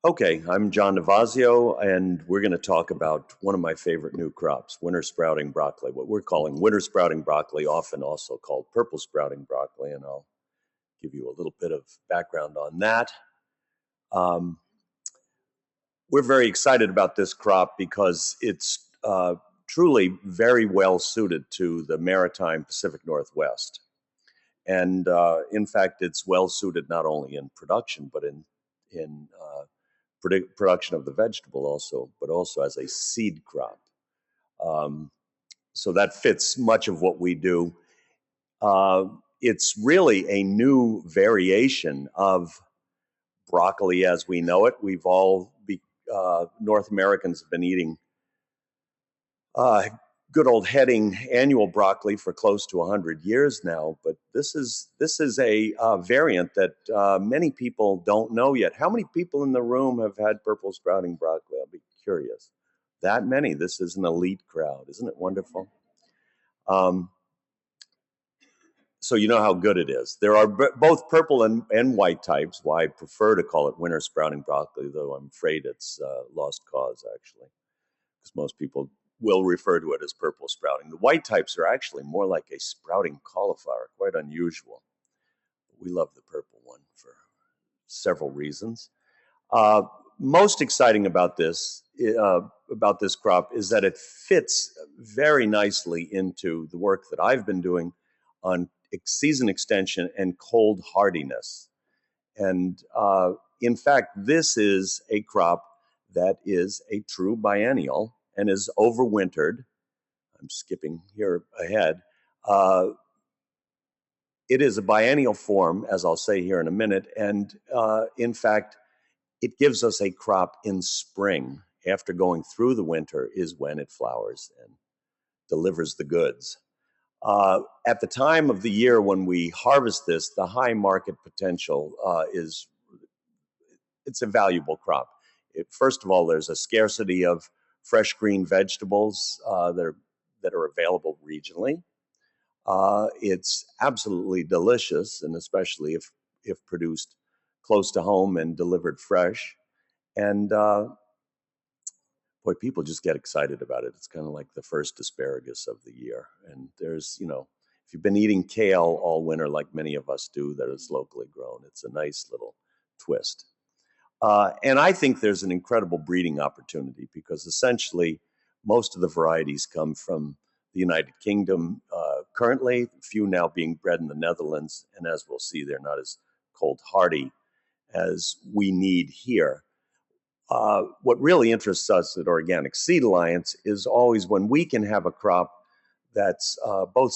Okay, I'm John Navazio, and we're going to talk about one of my favorite new crops, winter sprouting broccoli, what we're calling winter sprouting broccoli, often also called purple sprouting broccoli, and I'll give you a little bit of background on that. Um, we're very excited about this crop because it's truly very well suited to the maritime Pacific Northwest. And in fact, it's well suited not only in production, but in production of the vegetable also, but also as a seed crop. Um, so that fits much of what we do. Uh, it's really a new variation of broccoli as we know it. North Americans have been eating uh, good old heading annual broccoli for close to 100 years now, but this is a variant that many people don't know yet. How many people in the room have had purple sprouting broccoli? I'll be curious. That many. This is an elite crowd. Isn't it wonderful? Um, so you know how good it is. There are both purple and white types. Why I prefer to call it winter sprouting broccoli, though I'm afraid it's lost cause, actually, because most people will refer to it as purple sprouting. The white types are actually more like a sprouting cauliflower, quite unusual. We love the purple one for several reasons. Uh, Most exciting about this crop is that it fits very nicely into the work that I've been doing on season extension and cold hardiness. And in fact, this is a crop that is a true biennial and is overwintered. I'm skipping here ahead. Uh, it is a biennial form, as I'll say here in a minute. And in fact, it gives us a crop in spring. After going through the winter is when it flowers and delivers the goods. At the time of the year when we harvest this, the high market potential is it's a valuable crop. First of all, there's a scarcity of fresh green vegetables that are available regionally. It's absolutely delicious, and especially if produced close to home and delivered fresh. And boy, people just get excited about it. It's kind of like the first asparagus of the year. And if you've been eating kale all winter, like many of us do, that is locally grown, it's a nice little twist. And I think there's an incredible breeding opportunity because essentially most of the varieties come from the United Kingdom currently, a few now being bred in the Netherlands. And as we'll see, they're not as cold hardy as we need here. What really interests us at Organic Seed Alliance is always when we can have a crop that's both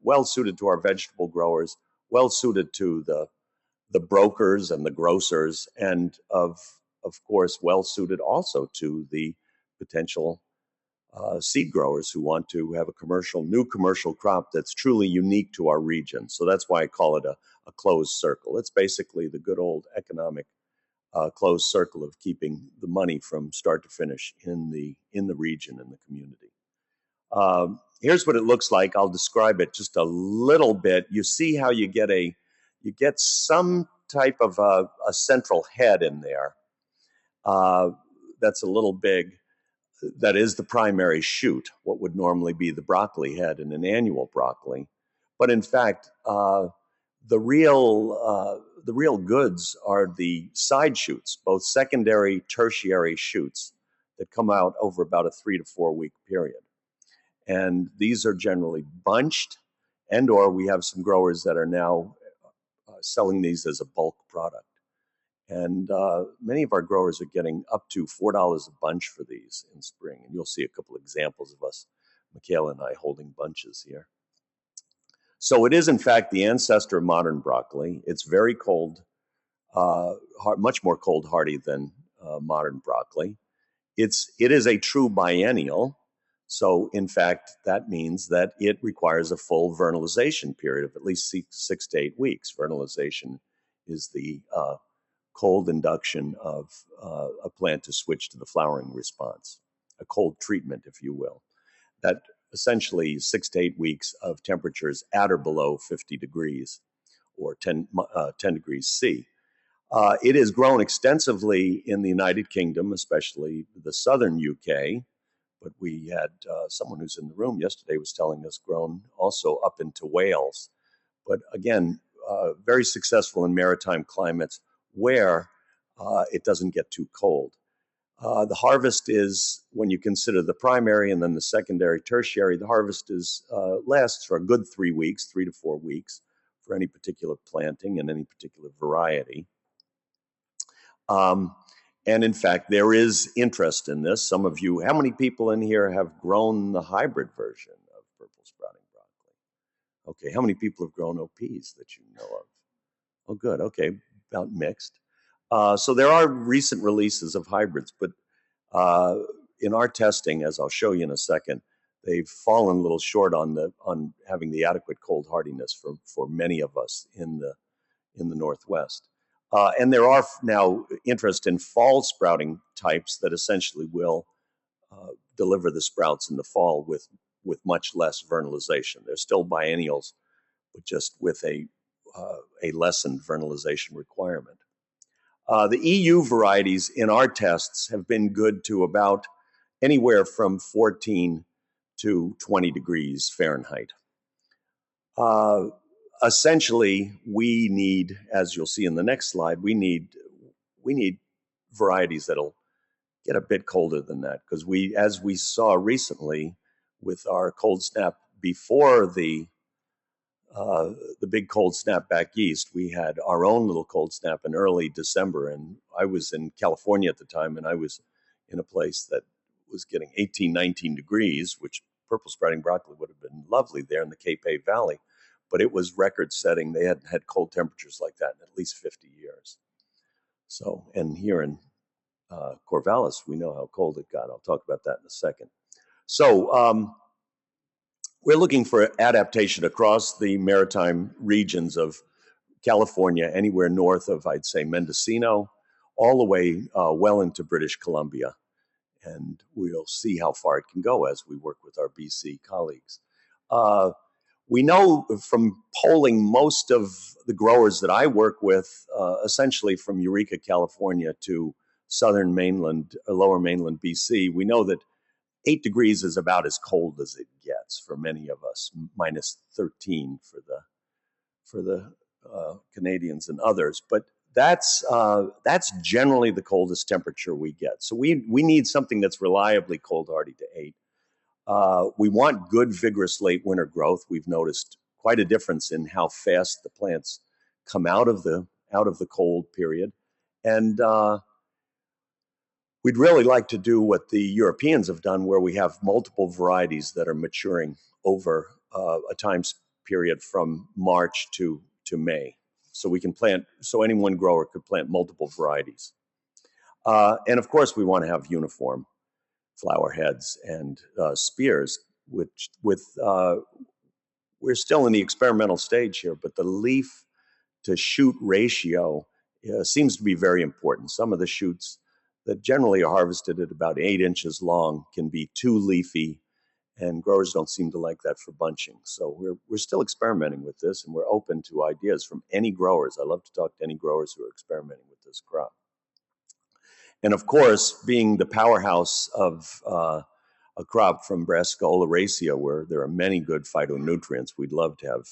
well suited to our vegetable growers, well suited to the brokers and the grocers, and of course well suited also to the potential seed growers who want to have a new commercial crop that's truly unique to our region. So that's why I call it a closed circle. It's basically the good old economic closed circle of keeping the money from start to finish in the region and the community. Here's what it looks like. I'll describe it just a little bit. You see how you get some type of a central head in there. That's a little big. That is the primary shoot, what would normally be the broccoli head in an annual broccoli. But in fact, the real goods are the side shoots, both secondary, tertiary shoots that come out over about a 3 to 4 week period. And these are generally bunched, and or we have some growers that are now selling these as a bulk product. And many of our growers are getting up to $4 a bunch for these in spring. And you'll see a couple examples of us, Michaela and I, holding bunches here. So it is, in fact, the ancestor of modern broccoli. It's very cold, much more cold hardy than modern broccoli. It is a true biennial. So, in fact, that means that it requires a full vernalization period of at least 6 to 8 weeks. Vernalization is the cold induction of a plant to switch to the flowering response, a cold treatment, if you will. That essentially 6 to 8 weeks of temperatures at or below 50 degrees or 10 degrees C. It is grown extensively in the United Kingdom, especially the southern UK. But we had someone who's in the room yesterday was telling us grown also up into Wales. But again, very successful in maritime climates where it doesn't get too cold. The harvest is, when you consider the primary and then the secondary, tertiary, the harvest lasts for a good 3 weeks, 3 to 4 weeks for any particular planting and any particular variety. And in fact, there is interest in this. Some of you, how many people in here have grown the hybrid version of purple sprouting broccoli? Okay, how many people have grown OPs that you know of? Oh, good. Okay, about mixed. So there are recent releases of hybrids, but in our testing, as I'll show you in a second, they've fallen a little short on having the adequate cold hardiness for many of us in the Northwest. And there are now interest in fall sprouting types that essentially will deliver the sprouts in the fall with much less vernalization. They're still biennials, but just with a lessened vernalization requirement. The EU varieties in our tests have been good to about anywhere from 14 to 20 degrees Fahrenheit. Essentially, we need, as you'll see in the next slide, we need varieties that'll get a bit colder than that, because as we saw recently with our cold snap before the big cold snap back east, we had our own little cold snap in early December, and I was in California at the time, and I was in a place that was getting 18, 19 degrees, which purple sprouting broccoli would have been lovely there in the Cape Valley, but it was record setting. They hadn't had cold temperatures like that in at least 50 years. So, and here in Corvallis, we know how cold it got. I'll talk about that in a second. So, we're looking for adaptation across the maritime regions of California, anywhere north of, I'd say, Mendocino, all the way well into British Columbia. And we'll see how far it can go as we work with our BC colleagues. We know from polling most of the growers that I work with, essentially from Eureka, California to southern mainland, lower mainland BC, we know that 8 degrees is about as cold as it gets for many of us, minus 13 for the Canadians and others. But that's generally the coldest temperature we get. So we need something that's reliably cold hardy to 8. We want good, vigorous late winter growth. We've noticed quite a difference in how fast the plants come out of the cold period, and we'd really like to do what the Europeans have done, where we have multiple varieties that are maturing over a time period from March to May. So we can plant, so any one grower could plant multiple varieties. And of course, we want to have uniform flower heads and spears, which we're still in the experimental stage here, but the leaf to shoot ratio seems to be very important. Some of the shoots that generally are harvested at about 8 inches long can be too leafy, and growers don't seem to like that for bunching. So we're still experimenting with this, and we're open to ideas from any growers. I love to talk to any growers who are experimenting with this crop. And of course, being the powerhouse of a crop from Brassica oleracea, where there are many good phytonutrients, we'd love to have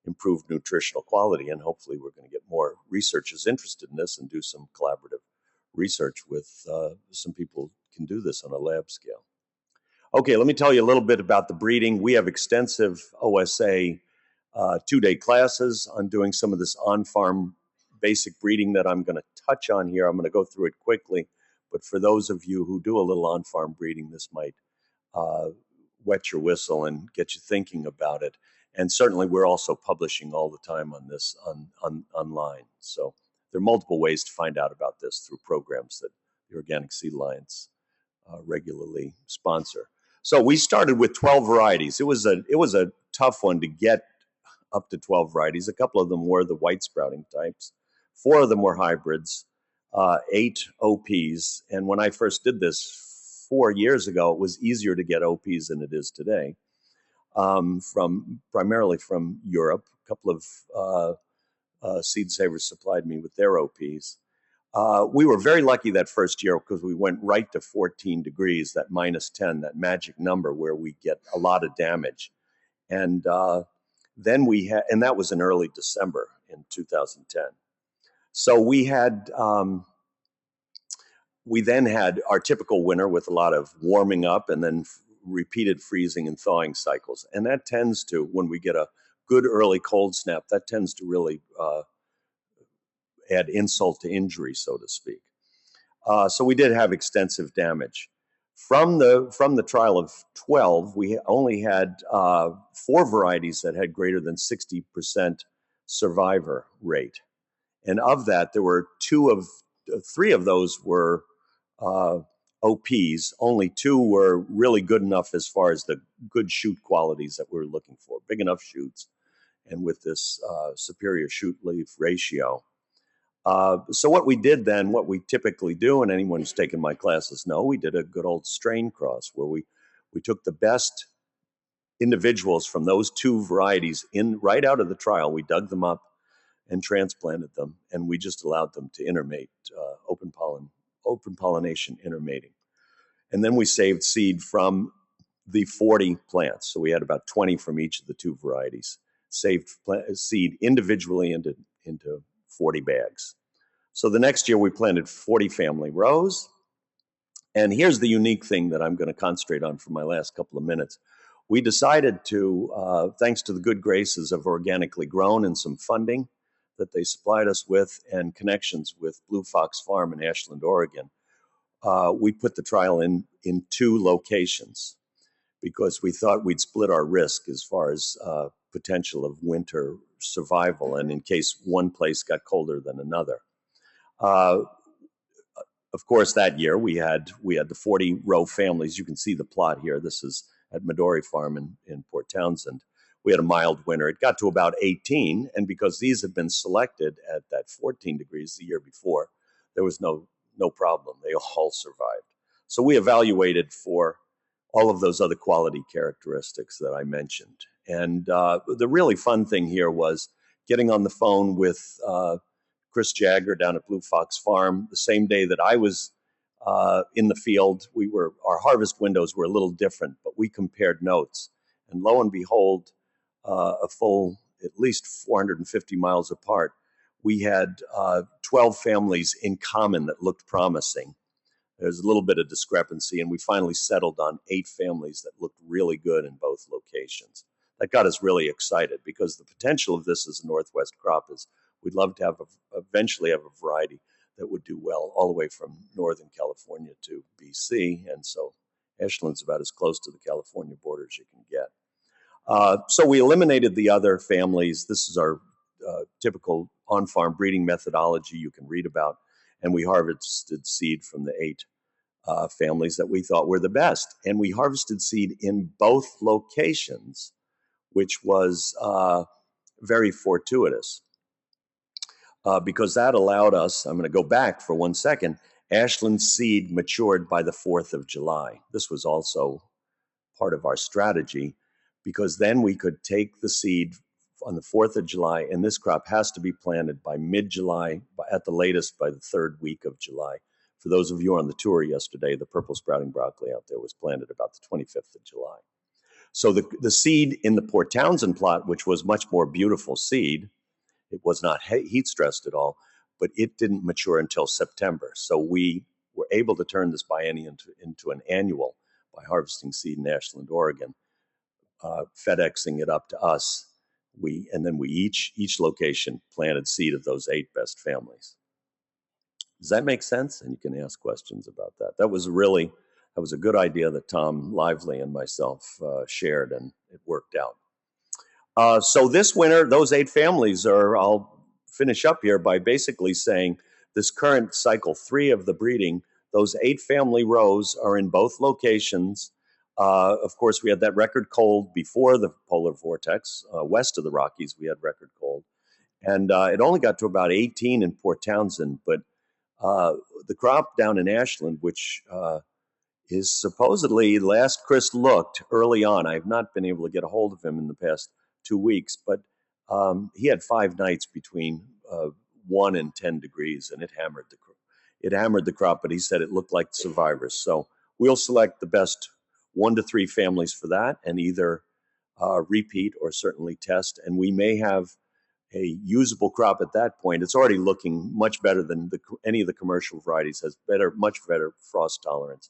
improved nutritional quality, and hopefully we're going to get more researchers interested in this and do some collaborative research with some people who can do this on a lab scale. Okay, let me tell you a little bit about the breeding. We have extensive OSA 2-day classes on doing some of this on-farm basic breeding that I'm going to touch on here. I'm going to go through it quickly, but for those of you who do a little on-farm breeding, this might wet your whistle and get you thinking about it. And certainly we're also publishing all the time on this online. So there are multiple ways to find out about this through programs that the Organic Seed Alliance regularly sponsor. So we started with 12 varieties. It was a tough one to get up to 12 varieties. A couple of them were the white sprouting types. 4 of them were hybrids, 8 OPs. And when I first did this 4 years ago, it was easier to get OPs than it is today, primarily from Europe. A couple of seed savers supplied me with their OPs. We were very lucky that first year because we went right to 14 degrees, that -10, that magic number where we get a lot of damage. And then we had, and that was in early December in 2010. So we then had our typical winter with a lot of warming up and then repeated freezing and thawing cycles. And that tends to, when we get a good early cold snap, that tends to really add insult to injury, so to speak. So we did have extensive damage. From the trial of 12, we only had 4 varieties that had greater than 60% survivor rate. And of that, there were 3 of those were OPs. Only 2 were really good enough as far as the good shoot qualities that we were looking for, big enough shoots, and with this superior shoot-leaf ratio. So what we did then, what we typically do, and anyone who's taken my classes know, we did a good old strain cross where we took the best individuals from those 2 varieties right out of the trial. We dug them up and transplanted them, and we just allowed them to intermate, open pollination intermating. And then we saved seed from the 40 plants. So we had about 20 from each of the 2 varieties, saved seed individually into 40 bags. So the next year we planted 40 family rows. And here's the unique thing that I'm going to concentrate on for my last couple of minutes. We decided to, thanks to the good graces of Organically Grown and some funding that they supplied us with and connections with Blue Fox Farm in Ashland, Oregon, we put the trial in 2 locations because we thought we'd split our risk as far as potential of winter survival and in case one place got colder than another. Of course, that year we had the 40 row families. You can see the plot here. This is at Midori Farm in Port Townsend. We had a mild winter. It got to about 18, and because these had been selected at that 14 degrees the year before, there was no problem. They all survived. So we evaluated for all of those other quality characteristics that I mentioned. And the really fun thing here was getting on the phone with Chris Jagger down at Blue Fox Farm the same day that I was in the field. Our harvest windows were a little different, but we compared notes. And lo and behold, a full at least 450 miles apart, we had 12 families in common that looked promising. There's a little bit of discrepancy, and we finally settled on 8 families that looked really good in both locations. That got us really excited because the potential of this as a Northwest crop is we'd love to eventually have a variety that would do well all the way from Northern California to BC. And so Ashland's about as close to the California border as you can get. So we eliminated the other families. This is our typical on-farm breeding methodology you can read about. And we harvested seed from the 8 families that we thought were the best. And we harvested seed in both locations, which was very fortuitous because that allowed us, I'm going to go back for 1 second, Ashland's seed matured by the 4th of July. This was also part of our strategy because then we could take the seed on the 4th of July, and this crop has to be planted by mid-July, at the latest by the 3rd week of July. For those of you on the tour yesterday, the purple sprouting broccoli out there was planted about the 25th of July. So the seed in the Port Townsend plot, which was much more beautiful seed, it was not heat stressed at all, but it didn't mature until September. So we were able to turn this biennium into an annual by harvesting seed in Ashland, Oregon, FedExing it up to us. And then we each location planted seed of those 8 best families. Does that make sense? And you can ask questions about that. That was a good idea that Tom Lively and myself shared, and it worked out. So this winter, those 8 families I'll finish up here by basically saying this current cycle 3 of the breeding, those 8 family rows are in both locations. Of course, we had that record cold before the polar vortex. West of the Rockies, we had record cold. And it only got to about 18 in Port Townsend, but the crop down in Ashland, which is supposedly, last Chris looked early on, I have not been able to get a hold of him in the past 2 weeks, but he had 5 nights between 1 and 10 degrees, and it hammered it hammered the crop, but he said it looked like survivors. So we'll select the best 1 to 3 families for that and either repeat or certainly test. And we may have a usable crop at that point. It's already looking much better than any of the commercial varieties, has much better frost tolerance.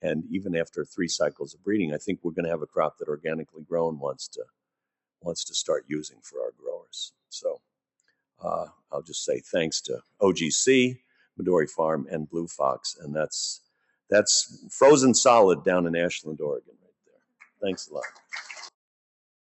And even after 3 cycles of breeding, I think we're going to have a crop that organically grown wants to start using for our growers. So I'll just say thanks to OGC, Midori Farm, and Blue Fox, and that's frozen solid down in Ashland, Oregon, right there. Thanks a lot.